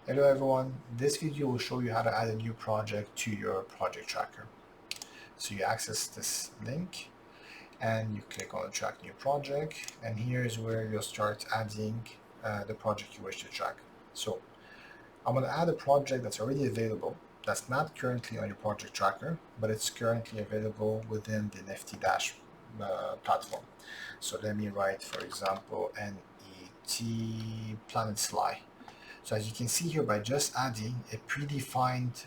Hello everyone, this video will show you how to add a new project to your project tracker. So you access this link and you click on the track new project, and here is where you'll start adding the project you wish to track. So I'm going to add a project that's already available, that's not currently on your project tracker, but it's currently available within the NFTY Dash platform. So let me write, for example, NET Planet Sly. So as you can see here, by just adding a pre-filled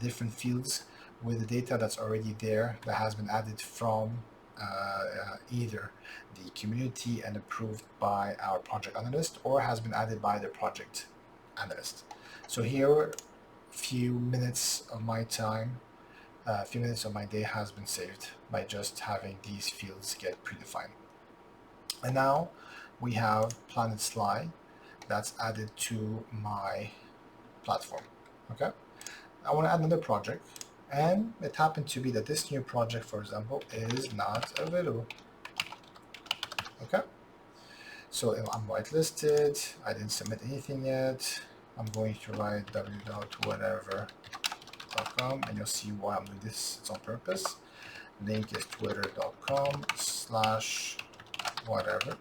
different fields with the data that's already there, that has been added from either the community and approved by our project analyst, or has been added by the project analyst. So here, few minutes of my time, a few minutes of my day has been saved by just having these fields get predefined. And now we have Planet Sly that's added to my platform. Okay, I want to add another project, and it happened to be that this new project, for example, is not available. Okay, so I'm whitelisted, I didn't submit anything yet. I'm going to write www.whatever.com, and you'll see why I'm doing this. It's on purpose. Link is twitter.com/whatever.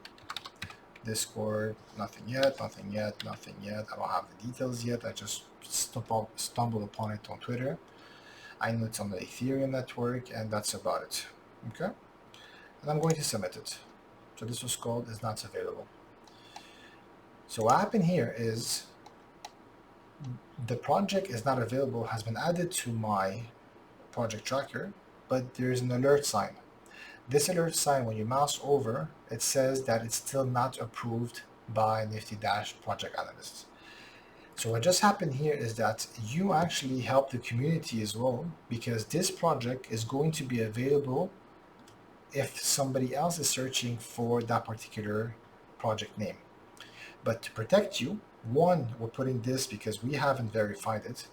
Discord, nothing yet, nothing yet, nothing yet. I don't have the details yet. I just stumbled upon it on Twitter. I know it's on the Ethereum network, and that's about it. Okay, and I'm going to submit it. So this was called is not available. So what happened here is the project is not available has been added to my project tracker, but there's an alert sign. This alert sign, when you mouse over, it says that it's still not approved by NFTY Dash project analysts. So what just happened here is that you actually help the community as well, because this project is going to be available if somebody else is searching for that particular project name. But to protect you, one, we're putting this because we haven't verified it,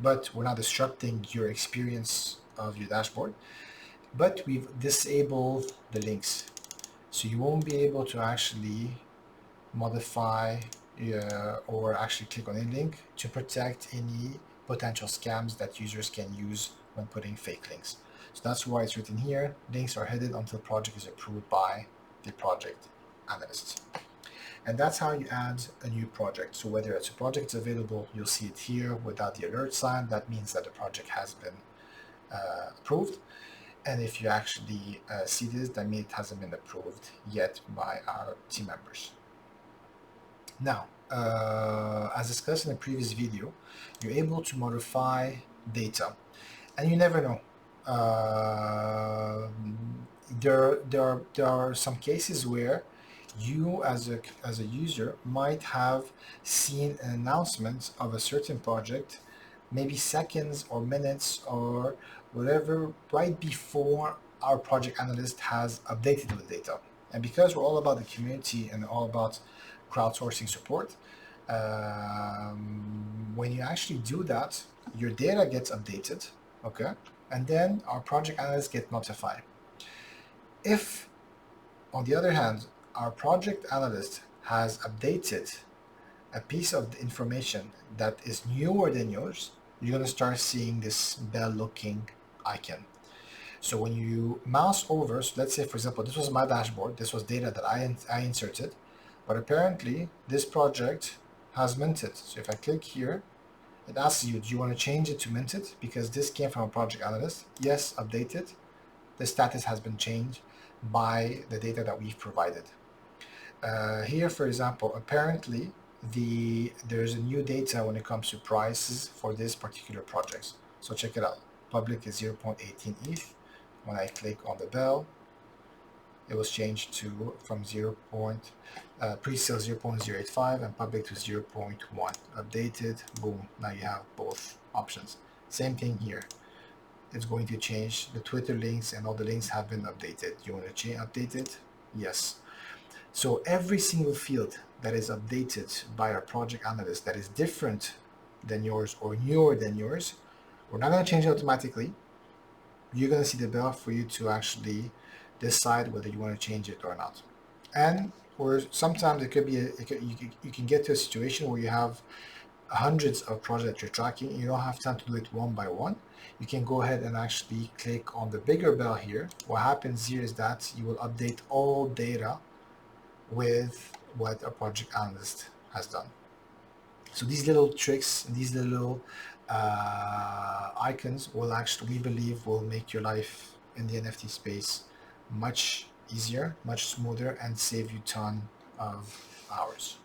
but we're not disrupting your experience of your dashboard. But we've disabled the links, so you won't be able to actually modify or actually click on any link to protect any potential scams that users can use when putting fake links. So that's why it's written here, links are hidden until project is approved by the project analyst. And that's how you add a new project. So whether it's a project available, you'll see it here without the alert sign. That means that the project has been approved. And if you actually see this, that means it hasn't been approved yet by our team members. Now, as discussed in the previous video, you're able to modify data, and you never know. There are some cases where you as a user might have seen an announcement of a certain project, maybe seconds or minutes or whatever, right before our project analyst has updated the data. And because we're all about the community and all about crowdsourcing support, when you actually do that, your data gets updated, okay? And then our project analysts get notified. If, on the other hand, our project analyst has updated a piece of the information that is newer than yours, you're going to start seeing this bell-looking icon. So when you mouse over, so let's say, for example, this was my dashboard, this was data that I inserted, but apparently this project has minted. So if I click here, it asks you, do you want to change it to minted? Because this came from a project analyst. Yes, updated. The status has been changed by the data that we've provided. Here, for example, apparently there's a new data when it comes to prices for this particular project. So check it out. Public is 0.18 ETH. When I click on the bell, it was changed to from pre-sale 0.085 and public to 0.1. Updated, boom, now you have both options. Same thing here. It's going to change the Twitter links, and all the links have been updated. You want to change update it? Yes. So every single field that is updated by our project analyst that is different than yours or newer than yours, we're not going to change it automatically. You're going to see the bell for you to actually decide whether you want to change it or not. And or sometimes it could be you can get to a situation where you have hundreds of projects you're tracking. You don't have time to do it one by one. You can go ahead and actually click on the bigger bell here. What happens here is that you will update all data with what a project analyst has done. So these little tricks, these little icons will actually, we believe, will make your life in the NFT space much easier, much smoother, and save you a ton of hours.